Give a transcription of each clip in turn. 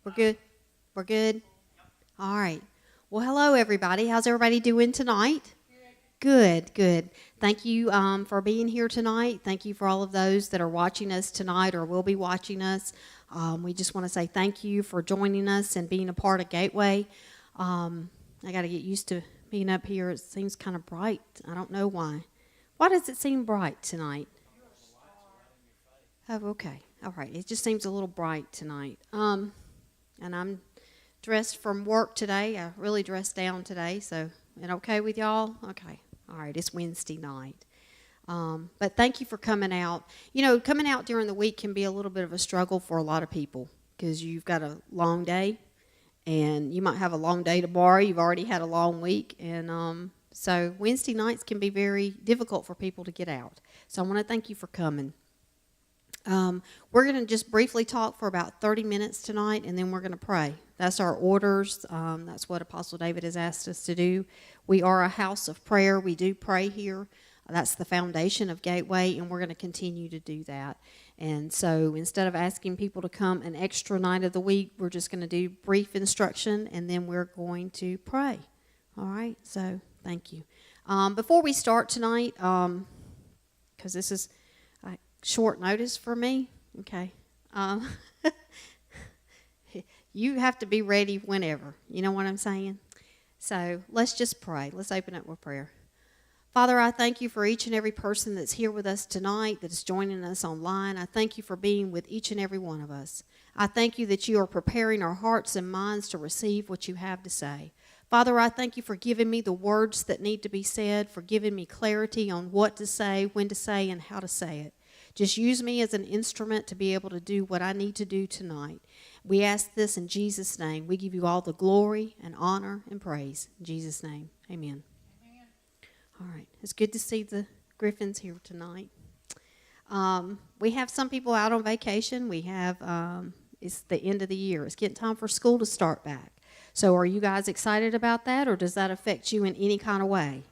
We're good? We're good? All right. Well, hello, everybody. How's everybody doing tonight? Good, good. Thank you for being here tonight. Thank you for all of those that are watching us tonight or will be watching us. We just want to say thank you for joining us and being a part of Gateway. I got to get used to being up here. It seems kind of bright. I don't know why. Why does it seem bright tonight? Oh, okay. All right. It just seems a little bright tonight. And I'm dressed from work today. I really dressed down today, so it okay with y'all? Okay. All right. It's Wednesday night. But thank you for coming out. You know, coming out during the week can be a little bit of a struggle for a lot of people because you've got a long day, and you might have a long day tomorrow. You've already had a long week, and so Wednesday nights can be very difficult for people to get out. So I want to thank you for coming. We're going to just briefly talk for about 30 minutes tonight, and then we're going to pray. That's our orders. That's what Apostle David has asked us to do. We are a house of prayer. We do pray here. That's the foundation of Gateway, and we're going to continue to do that. And so instead of asking people to come an extra night of the week, we're just going to do brief instruction, and then we're going to pray. All right? So thank you. Before we start tonight, because this is short notice for me, okay, you have to be ready whenever. You know what I'm saying? So let's just pray. Let's open up with prayer. Father, I thank you for each and every person that's here with us tonight, that is joining us online. I thank you for being with each and every one of us. I thank you that you are preparing our hearts and minds to receive what you have to say. Father, I thank you for giving me the words that need to be said, for giving me clarity on what to say, when to say, and how to say it. Just use me as an instrument to be able to do what I need to do tonight. We ask this in Jesus' name. We give you all the glory and honor and praise. In Jesus' name, amen. Amen. All right. It's good to see the Griffins here tonight. We have some people out on vacation. We have, it's the end of the year. It's getting time for school to start back. So are you guys excited about that, or does that affect you in any kind of way?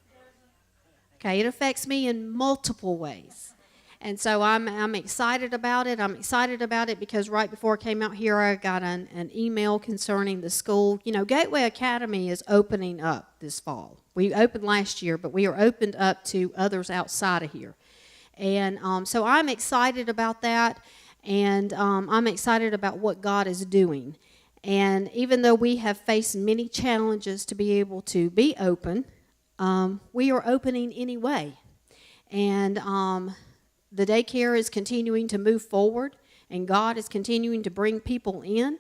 Okay, it affects me in multiple ways. And so I'm excited about it. I'm excited about it because right before I came out here, I got an email concerning the school. You know, Gateway Academy is opening up this fall. We opened last year, but we are opened up to others outside of here. And so I'm excited about that, and I'm excited about what God is doing. And even though we have faced many challenges to be able to be open, we are opening anyway. And the daycare is continuing to move forward, and God is continuing to bring people in.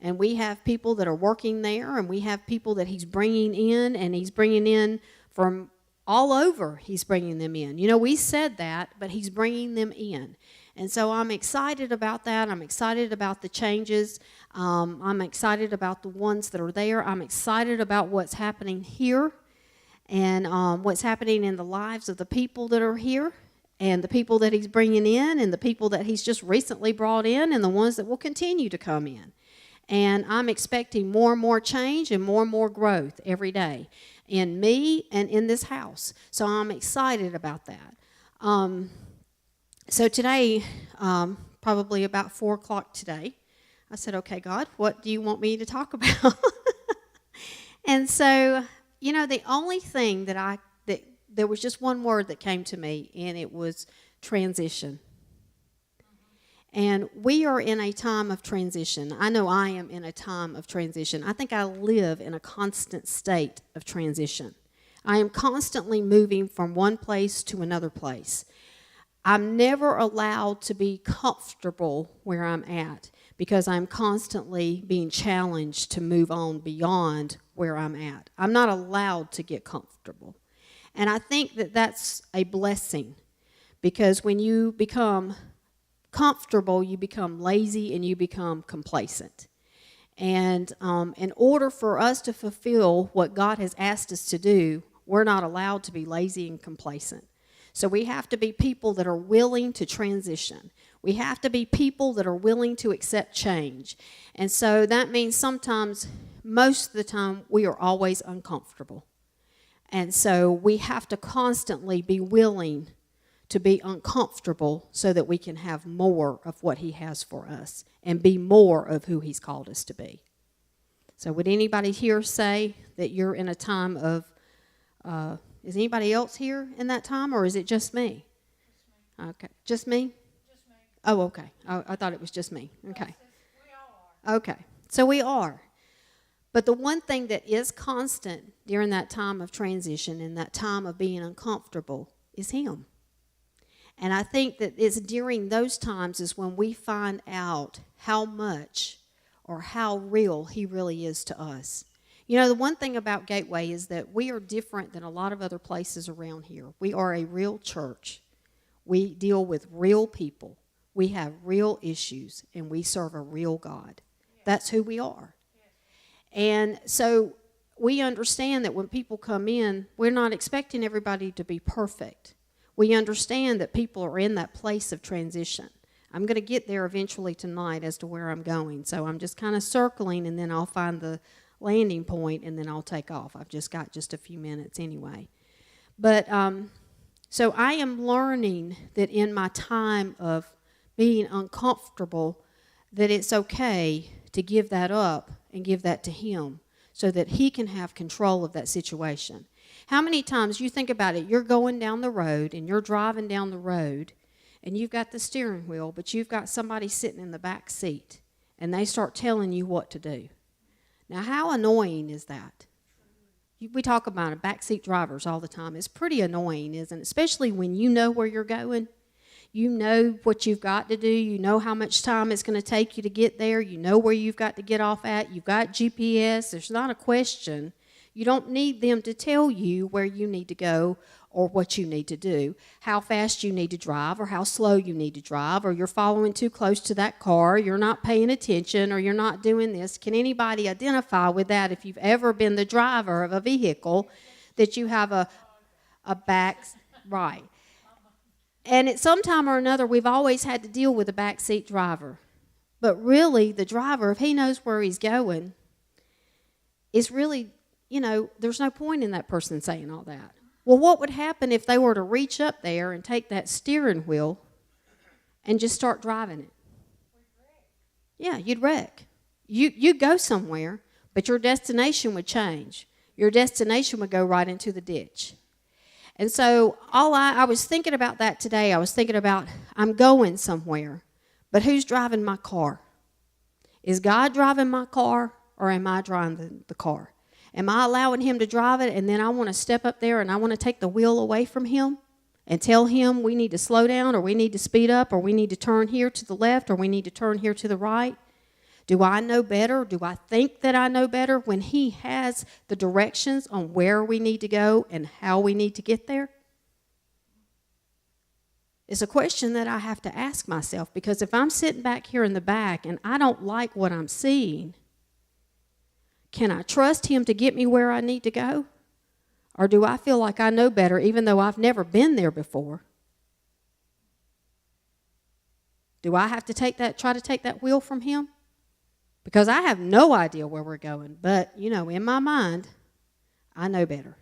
And we have people that are working there, and we have people that He's bringing in, and He's bringing in from all over. He's bringing them in. You know, we said that, but He's bringing them in. And so I'm excited about that. I'm excited about the changes. I'm excited about the ones that are there. I'm excited about what's happening here and what's happening in the lives of the people that are here, and the people that He's bringing in, and the people that He's just recently brought in, and the ones that will continue to come in. And I'm expecting more and more change and more growth every day in me and in this house. So I'm excited about that. So today, probably about 4 o'clock today, I said, okay, God, what do you want me to talk about? And so, you know, the only thing that there was just one word that came to me, and it was transition. And we are in a time of transition. I know I am in a time of transition. I think I live in a constant state of transition. I am constantly moving from one place to another place. I'm never allowed to be comfortable where I'm at because I'm constantly being challenged to move on beyond where I'm at. I'm not allowed to get comfortable. And I think that that's a blessing, because when you become comfortable, you become lazy and you become complacent. And in order for us to fulfill what God has asked us to do, we're not allowed to be lazy and complacent. So we have to be people that are willing to transition. We have to be people that are willing to accept change. And so that means sometimes, most of the time, we are always uncomfortable. And so we have to constantly be willing to be uncomfortable so that we can have more of what He has for us and be more of who He's called us to be. So would anybody here say that you're in a time of, is anybody else here in that time, or is it just me? Just me. Okay, just me? Just me. Oh, okay. I thought it was just me. Okay. We all are. Okay, so we are. But the one thing that is constant during that time of transition and that time of being uncomfortable is Him. And I think that it's during those times is when we find out how much or how real He really is to us. You know, the one thing about Gateway is that we are different than a lot of other places around here. We are a real church. We deal with real people. We have real issues, and we serve a real God. That's who we are. And so we understand that when people come in, we're not expecting everybody to be perfect. We understand that people are in that place of transition. I'm going to get there eventually tonight as to where I'm going. So I'm just kind of circling, and then I'll find the landing point, and then I'll take off. I've just got just a few minutes anyway. But so I am learning that in my time of being uncomfortable, that it's okay to give that up and give that to Him so that He can have control of that situation. How many times, you think about it, you're going down the road and you're driving down the road and you've got the steering wheel, but you've got somebody sitting in the back seat and they start telling you what to do. Now, how annoying is that? We talk about it, backseat drivers all the time. It's pretty annoying, isn't it? Especially when you know where you're going. You know what you've got to do. You know how much time it's going to take you to get there. You know where you've got to get off at. You've got GPS. There's not a question. You don't need them to tell you where you need to go or what you need to do, how fast you need to drive or how slow you need to drive, or you're following too close to that car, you're not paying attention, or you're not doing this. Can anybody identify with that if you've ever been the driver of a vehicle, that you have a back, right? And at some time or another, we've always had to deal with a backseat driver. But really, the driver, if he knows where he's going, is really, there's no point in that person saying all that. Well, what would happen if they were to reach up there and take that steering wheel and just start driving it? Yeah, you'd wreck. You'd go somewhere, but your destination would change. Your destination would go right into the ditch. And so I was thinking about that today. I was thinking about, I'm going somewhere, but who's driving my car? Is God driving my car, or am I driving the car? Am I allowing him to drive it, and then I want to step up there and I want to take the wheel away from him and tell him we need to slow down, or we need to speed up, or we need to turn here to the left, or we need to turn here to the right? Do I know better? Do I think that I know better when he has the directions on where we need to go and how we need to get there? It's a question that I have to ask myself, because if I'm sitting back here in the back and I don't like what I'm seeing, can I trust him to get me where I need to go? Or do I feel like I know better even though I've never been there before? Do I have to try to take that wheel from him? Because I have no idea where we're going, but, in my mind, I know better.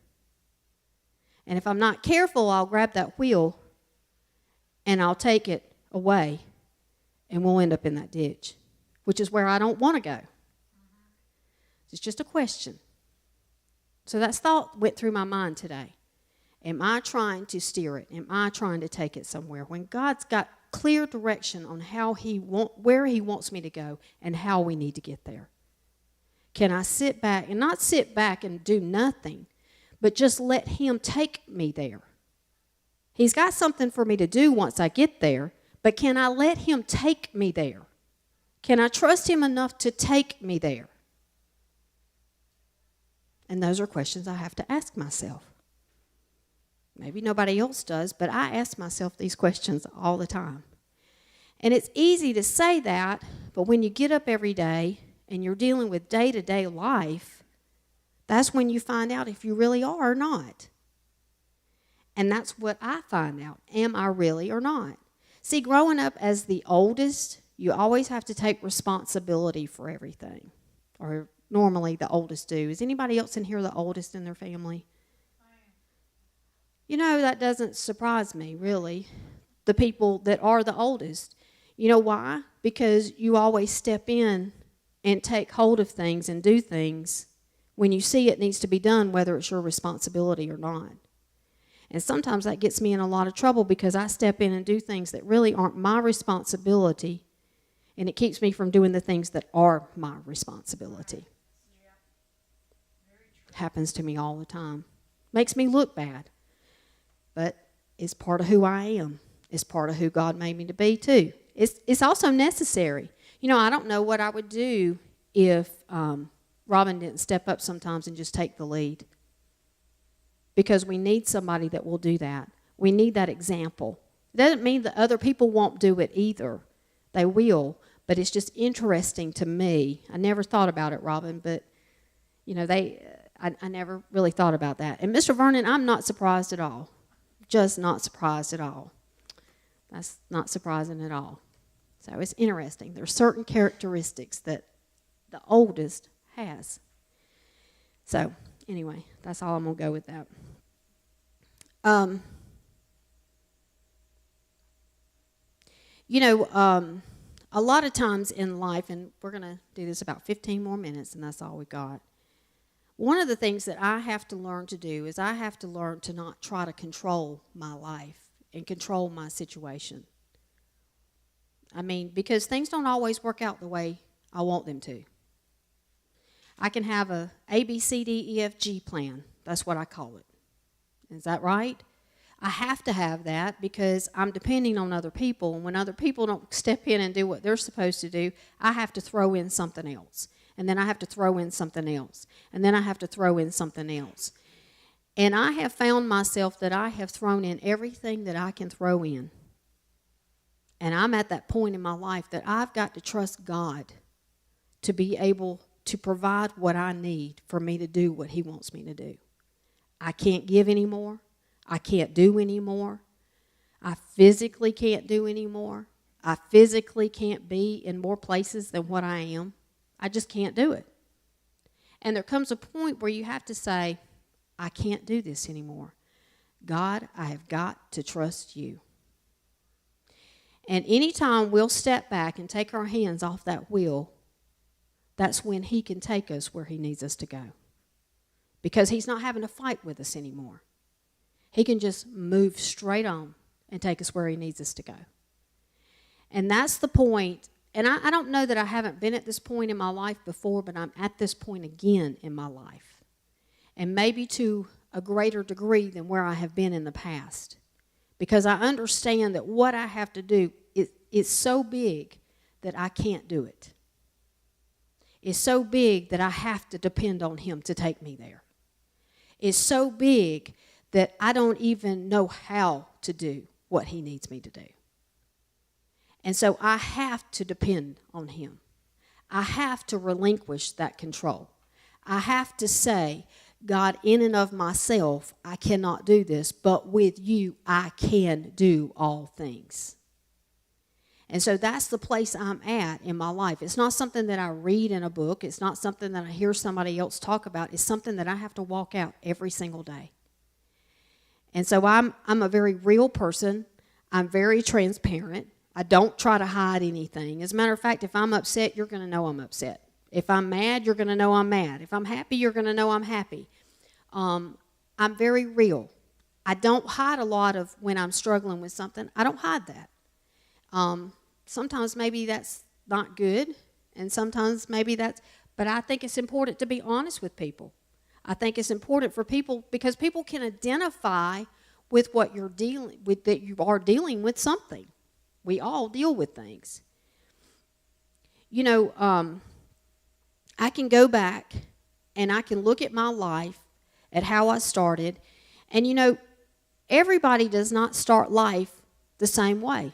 And if I'm not careful, I'll grab that wheel and I'll take it away, and we'll end up in that ditch, which is where I don't want to go. It's just a question. So that thought went through my mind today. Am I trying to steer it? Am I trying to take it somewhere? When God's got clear direction on where he wants me to go and how we need to get there. Can I sit back, and not sit back and do nothing, but just let him take me there? He's got something for me to do once I get there, but can I let him take me there? Can I trust him enough to take me there? And those are questions I have to ask myself. Maybe nobody else does, but I ask myself these questions all the time. And it's easy to say that, but when you get up every day and you're dealing with day-to-day life, that's when you find out if you really are or not. And that's what I find out. Am I really or not? See, growing up as the oldest, you always have to take responsibility for everything. Or normally the oldest do. Is anybody else in here the oldest in their family? That doesn't surprise me, really. The people that are the oldest. You know why? Because you always step in and take hold of things and do things when you see it needs to be done, whether it's your responsibility or not. And sometimes that gets me in a lot of trouble because I step in and do things that really aren't my responsibility, and it keeps me from doing the things that are my responsibility. Happens to me all the time. Makes me look bad. But it's part of who I am. It's part of who God made me to be too. It's also necessary. I don't know what I would do if Robin didn't step up sometimes and just take the lead. Because we need somebody that will do that. We need that example. It doesn't mean that other people won't do it either. They will. But it's just interesting to me. I never thought about it, Robin, but, I never really thought about that. And Mr. Vernon, I'm not surprised at all. Just not surprised at all. That's not surprising at all. So it's interesting. There are certain characteristics that the oldest has. So anyway, that's all I'm going to go with that. A lot of times in life, and we're going to do this about 15 more minutes, and that's all we got. One of the things that I have to learn to do is I have to learn to not try to control my life and control my situation. Because things don't always work out the way I want them to. I can have a A, B, C, D, E, F, G plan. That's what I call it. Is that right? I have to have that because I'm depending on other people. And when other people don't step in and do what they're supposed to do, I have to throw in something else. and then I have to throw in something else, and then I have to throw in something else. And I have found myself that I have thrown in everything that I can throw in. And I'm at that point in my life that I've got to trust God to be able to provide what I need for me to do what he wants me to do. I can't give anymore. I can't do anymore. I physically can't do anymore. I physically can't be in more places than what I am. I just can't do it. And there comes a point where you have to say, I can't do this anymore. God, I have got to trust you. And anytime we'll step back and take our hands off that wheel, that's when he can take us where he needs us to go. Because he's not having to fight with us anymore. He can just move straight on and take us where he needs us to go. And that's the point. And I don't know that I haven't been at this point in my life before, but I'm at this point again in my life. And maybe to a greater degree than where I have been in the past. Because I understand that what I have to do is so big that I can't do it. It's so big that I have to depend on him to take me there. It's so big that I don't even know how to do what he needs me to do. And so I have to depend on him. I have to relinquish that control. I have to say, God, in and of myself, I cannot do this, but with you, I can do all things. And so that's the place I'm at in my life. It's not something that I read in a book. It's not something that I hear somebody else talk about. It's something that I have to walk out every single day. And so I'm a very real person. I'm very transparent. I don't try to hide anything. As a matter of fact, if I'm upset, you're going to know I'm upset. If I'm mad, you're going to know I'm mad. If I'm happy, you're going to know I'm happy. I'm very real. I don't hide a lot of when I'm struggling with something. I don't hide that. Sometimes maybe that's not good, and sometimes maybe that's, but I think it's important to be honest with people. I think it's important for people, because people can identify with what you're dealing with, that you are dealing with something. We all deal with things. You know, I can go back and I can look at my life, at how I started, and you know, everybody does not start life the same way.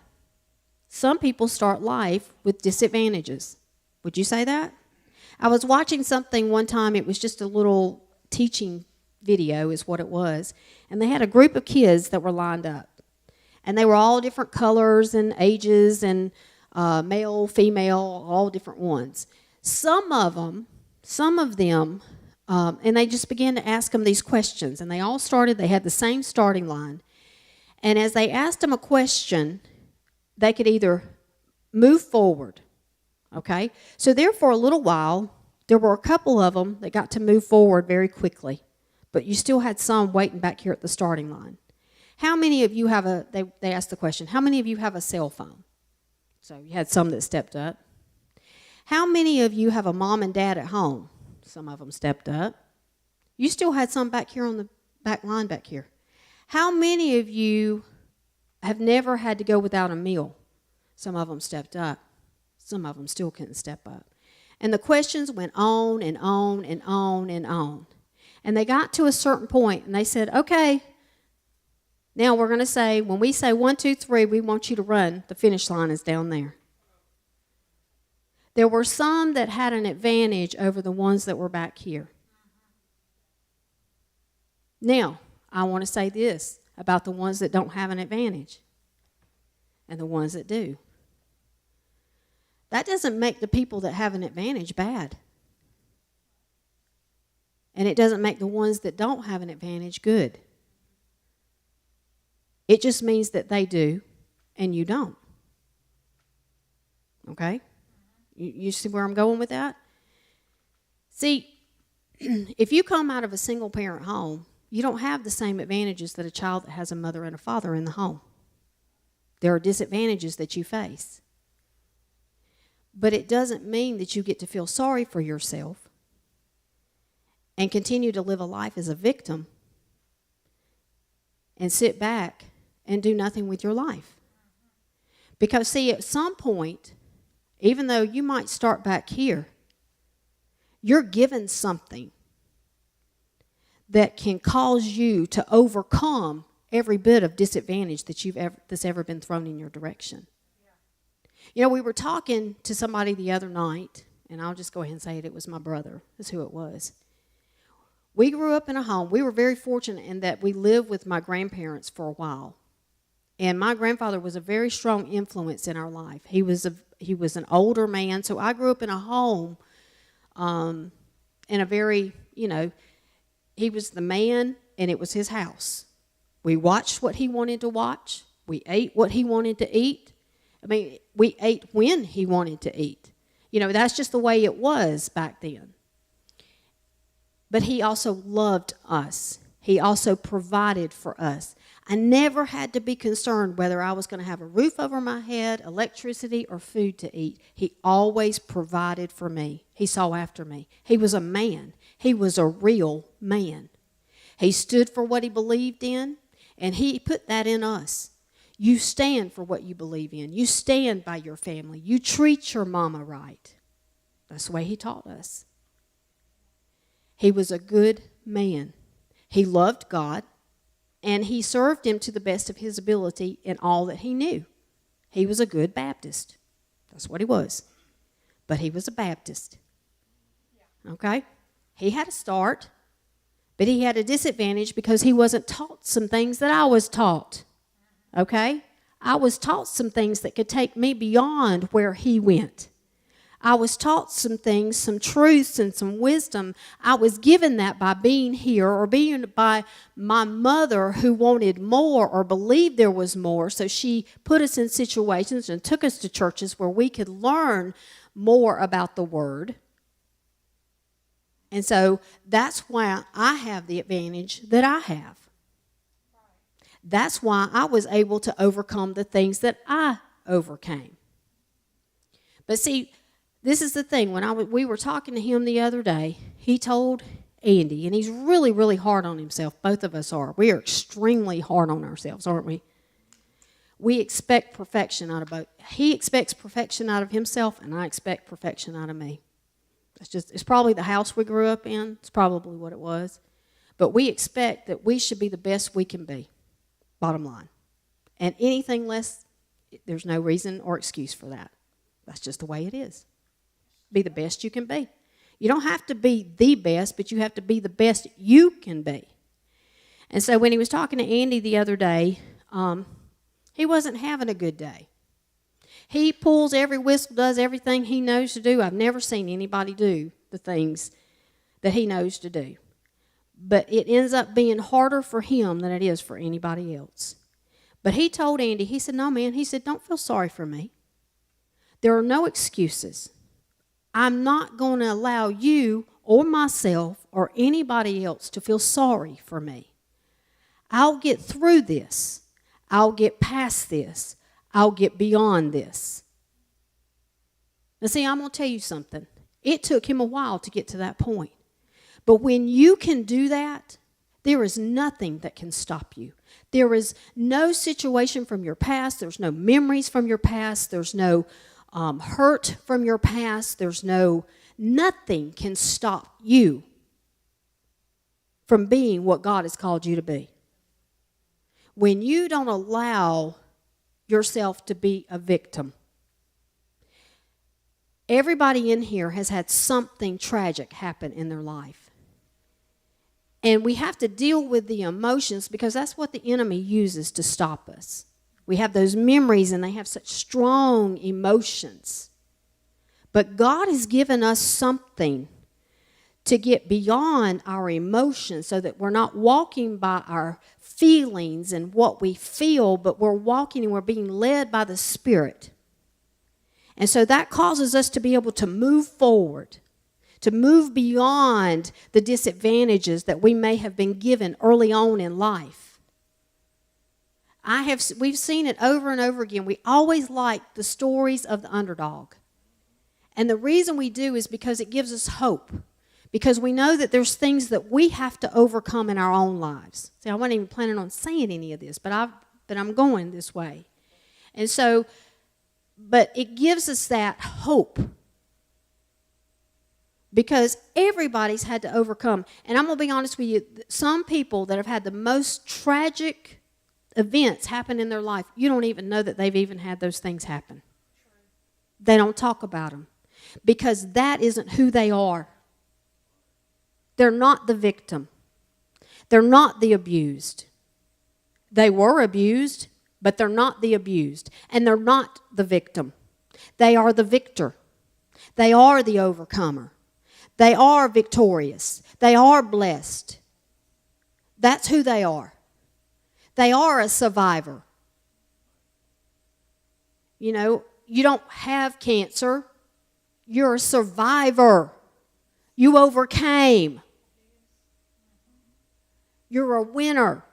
Some people start life with disadvantages. Would you say that? I was watching something one time. It was just a little teaching video is what it was. And they had a group of kids that were lined up. And they were all different colors and ages and male, female, all different ones. Some of them, and they just began to ask them these questions. And they all started, they had the same starting line. And as they asked them a question, they could either move forward, okay? So there for a little while, there were a couple of them that got to move forward very quickly, but you still had some waiting back here at the starting line. How many of you have they asked the question, how many of you have a cell phone? So you had some that stepped up. How many of you have a mom and dad at home? Some of them stepped up. You still had some back here on the back line back here. How many of you have never had to go without a meal? Some of them stepped up. Some of them still couldn't step up. And the questions went on and on and on and on. And they got to a certain point, and they said, okay, now we're going to say, when we say 1, 2, 3, we want you to run. The finish line is down there. There were some that had an advantage over the ones that were back here. Now, I want to say this about the ones that don't have an advantage and the ones that do. That doesn't make the people that have an advantage bad. And it doesn't make the ones that don't have an advantage good. It just means that they do and you don't. Okay? You see where I'm going with that? See, if you come out of a single parent home, you don't have the same advantages that a child that has a mother and a father in the home. There are disadvantages that you face. But it doesn't mean that you get to feel sorry for yourself and continue to live a life as a victim and sit back and do nothing with your life. Because, see, at some point, even though you might start back here, you're given something that can cause you to overcome every bit of disadvantage that's ever been thrown in your direction. You know, we were talking to somebody the other night, and I'll just go ahead and say it was my brother. That's who it was. We grew up in a home. We were very fortunate in that we lived with my grandparents for a while. And my grandfather was a very strong influence in our life. He was an older man, so I grew up in a home in a very, he was the man, and it was his house. We watched what he wanted to watch. We ate what he wanted to eat. I mean, we ate when he wanted to eat. That's just the way it was back then. But he also loved us. He also provided for us. I never had to be concerned whether I was going to have a roof over my head, electricity, or food to eat. He always provided for me. He saw after me. He was a man. He was a real man. He stood for what he believed in, and he put that in us. You stand for what you believe in. You stand by your family. You treat your mama right. That's the way he taught us. He was a good man. He loved God, and he served him to the best of his ability in all that he knew. He was a good Baptist. That's what he was. But he was a Baptist. Okay? He had a start, but he had a disadvantage because he wasn't taught some things that I was taught. Okay? I was taught some things that could take me beyond where he went. I was taught some things, some truths and some wisdom. I was given that by being here or being by my mother who wanted more or believed there was more. So she put us in situations and took us to churches where we could learn more about the Word. And so that's why I have the advantage that I have. That's why I was able to overcome the things that I overcame. But see, this is the thing. When we were talking to him the other day, he told Andy, and he's really, really hard on himself. Both of us are. We are extremely hard on ourselves, aren't we? We expect perfection out of both. He expects perfection out of himself, and I expect perfection out of me. It's probably the house we grew up in. It's probably what it was. But we expect that we should be the best we can be, bottom line. And anything less, there's no reason or excuse for that. That's just the way it is. Be the best you can be. You don't have to be the best, but you have to be the best you can be. And so when he was talking to Andy the other day, he wasn't having a good day. He pulls every whistle, does everything he knows to do. I've never seen anybody do the things that he knows to do. But it ends up being harder for him than it is for anybody else. But he told Andy, he said, no, man, he said, don't feel sorry for me. There are no excuses. I'm not going to allow you or myself or anybody else to feel sorry for me. I'll get through this. I'll get past this. I'll get beyond this. Now, see, I'm going to tell you something. It took him a while to get to that point. But when you can do that, there is nothing that can stop you. There is no situation from your past. There's no memories from your past. There's no hurt from your past. There's nothing can stop you from being what God has called you to be. When you don't allow yourself to be a victim. Everybody in here has had something tragic happen in their life. And we have to deal with the emotions because that's what the enemy uses to stop us. We have those memories and they have such strong emotions. But God has given us something to get beyond our emotions so that we're not walking by our feelings and what we feel, but we're walking and we're being led by the Spirit. And so that causes us to be able to move forward, to move beyond the disadvantages that we may have been given early on in life. We've seen it over and over again. We always like the stories of the underdog. And the reason we do is because it gives us hope. Because we know that there's things that we have to overcome in our own lives. See, I wasn't even planning on saying any of this, but I'm going this way. And so, but it gives us that hope. Because everybody's had to overcome. And I'm going to be honest with you, some people that have had the most tragic events happen in their life, you don't even know that they've even had those things happen. They don't talk about them because that isn't who they are. They're not the victim. They're not the abused. They were abused, but they're not the abused. And they're not the victim. They are the victor. They are the overcomer. They are victorious. They are blessed. That's who they are. They are a survivor. You know, you don't have cancer. You're a survivor. You overcame. You're a winner.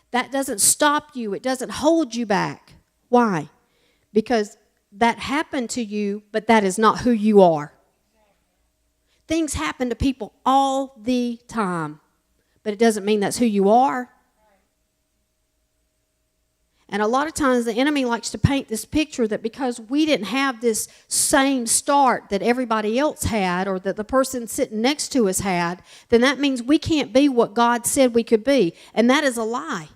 That doesn't stop you. It doesn't hold you back. Why? Because that happened to you, but that is not who you are. Things happen to people all the time, but it doesn't mean that's who you are. And a lot of times the enemy likes to paint this picture that because we didn't have this same start that everybody else had or that the person sitting next to us had, then that means we can't be what God said we could be. And that is a lie.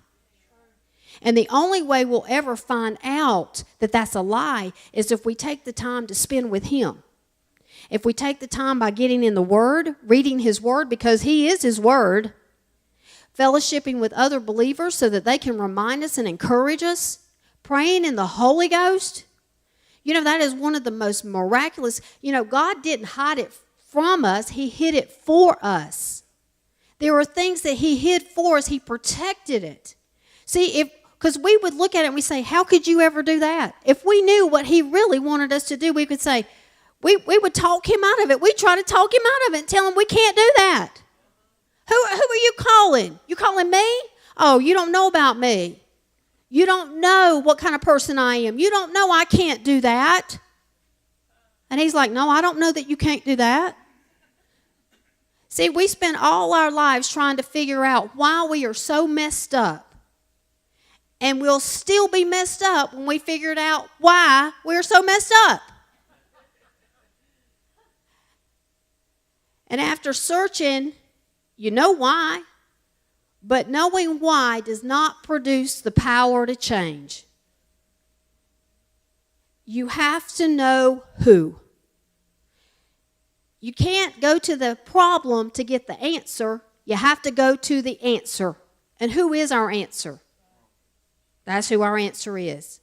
And the only way we'll ever find out that that's a lie is if we take the time to spend with Him. If we take the time by getting in the Word, reading His Word, because He is His Word, fellowshipping with other believers so that they can remind us and encourage us, praying in the Holy Ghost. You know, that is one of the most miraculous. You know, God didn't hide it from us. He hid it for us. There were things that He hid for us. He protected it. See, because we would look at it and we say, how could you ever do that? If we knew what He really wanted us to do, we could say, we would talk Him out of it. We'd try to talk Him out of it and tell Him we can't do that. Who are you calling? You calling me? Oh, you don't know about me. You don't know what kind of person I am. You don't know I can't do that. And He's like, no, I don't know that you can't do that. See, we spend all our lives trying to figure out why we are so messed up. And we'll still be messed up when we figured out why we're so messed up. And after searching, you know why, but knowing why does not produce the power to change. You have to know who. You can't go to the problem to get the answer. You have to go to the answer. And who is our answer? That's who our answer is.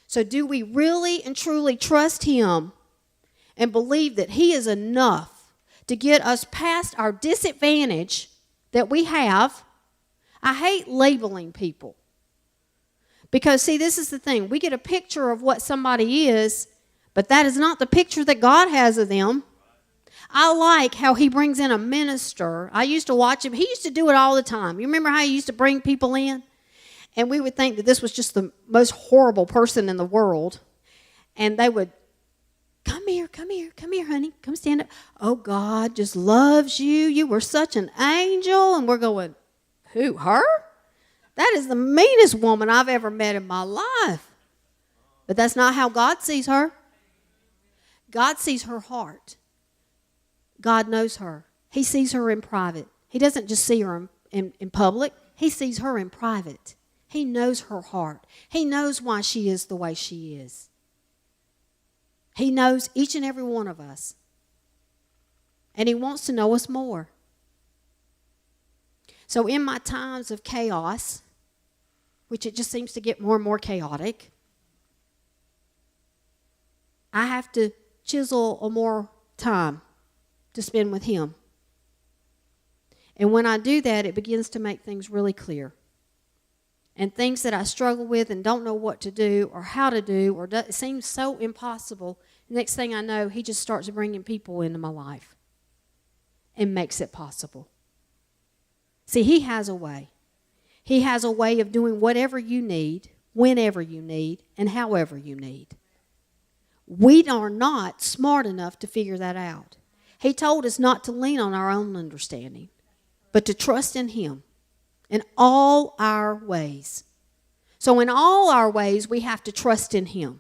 So do we really and truly trust Him and believe that He is enough to get us past our disadvantage that we have? I hate labeling people. Because, see, this is the thing. We get a picture of what somebody is, but that is not the picture that God has of them. I like how He brings in a minister. I used to watch him. He used to do it all the time. You remember how He used to bring people in? And we would think that this was just the most horrible person in the world. And they would, come here, honey. Come stand up. Oh, God just loves you. You were such an angel. And we're going, who, her? That is the meanest woman I've ever met in my life. But that's not how God sees her. God sees her heart. God knows her. He sees her in private. He doesn't just see her in public. He sees her in private. He knows her heart. He knows why she is the way she is. He knows each and every one of us. And He wants to know us more. So in my times of chaos, which it just seems to get more and more chaotic, I have to chisel a more time to spend with Him. And when I do that, it begins to make things really clear. And things that I struggle with and don't know what to do or how to do, or it seems so impossible, next thing I know, He just starts bringing people into my life and makes it possible. See, He has a way. He has a way of doing whatever you need, whenever you need, and however you need. We are not smart enough to figure that out. He told us not to lean on our own understanding, but to trust in Him in all our ways. So in all our ways, we have to trust in Him.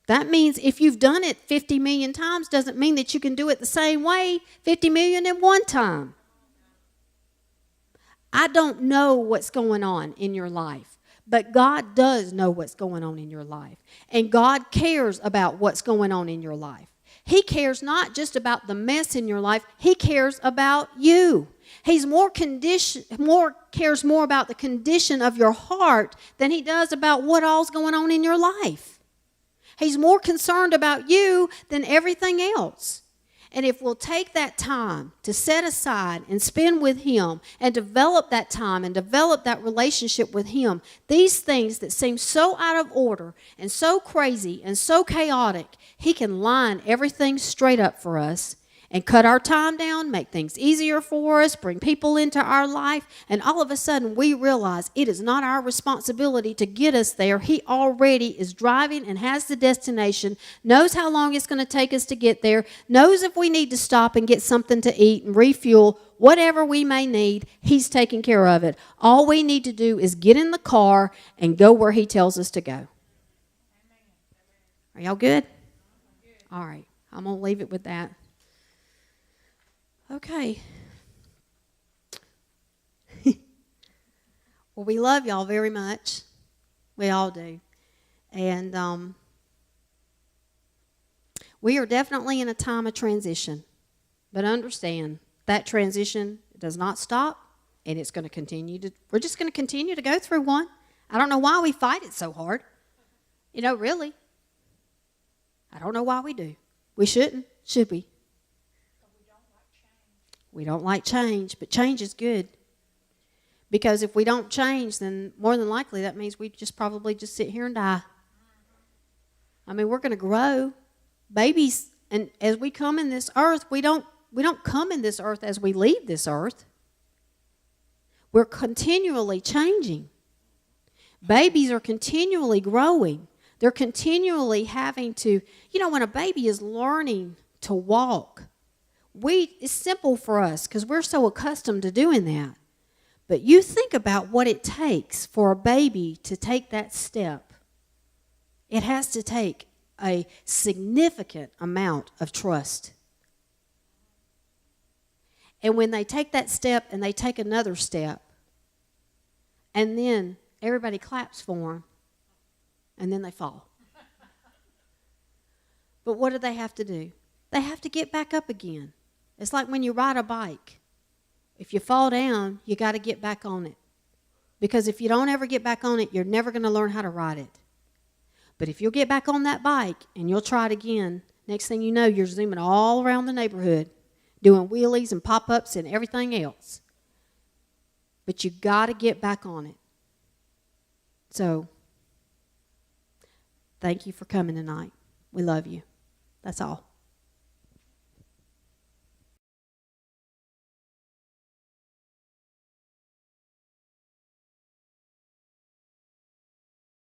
That means if you've done it 50 million times doesn't mean that you can do it the same way 50 million in one time. I don't know what's going on in your life, but God does know what's going on in your life. And God cares about what's going on in your life. He cares not just about the mess in your life, He cares about you. He's cares more about the condition of your heart than He does about what all's going on in your life. He's more concerned about you than everything else. And if we'll take that time to set aside and spend with Him and develop that time and develop that relationship with Him, these things that seem so out of order and so crazy and so chaotic, He can line everything straight up for us and cut our time down, make things easier for us, bring people into our life, and all of a sudden we realize it is not our responsibility to get us there. He already is driving and has the destination, knows how long it's going to take us to get there, knows if we need to stop and get something to eat and refuel, whatever we may need, He's taking care of it. All we need to do is get in the car and go where He tells us to go. Are y'all good? All right, I'm going to leave it with that. Okay. Well, we love y'all very much. We all do. And we are definitely in a time of transition. But understand, that transition does not stop, and it's going to continue to, we're just going to continue to go through one. I don't know why we fight it so hard. You know, really. I don't know why we do. We shouldn't, should we? We don't like change, but change is good. Because if we don't change, then more than likely that means we just probably just sit here and die. I mean, we're going to grow. Babies, and as we come in this earth, we don't come in this earth as we leave this earth. We're continually changing. Babies are continually growing. They're continually having to, you know, when a baby is learning to walk, it's simple for us because we're so accustomed to doing that. But you think about what it takes for a baby to take that step. It has to take a significant amount of trust. And when they take that step and they take another step, and then everybody claps for them, and then they fall. But what do they have to do? They have to get back up again. It's like when you ride a bike. If you fall down, you got to get back on it. Because if you don't ever get back on it, you're never going to learn how to ride it. But if you'll get back on that bike and you'll try it again, next thing you know, you're zooming all around the neighborhood, doing wheelies and pop-ups and everything else. But you got to get back on it. So, thank you for coming tonight. We love you. That's all.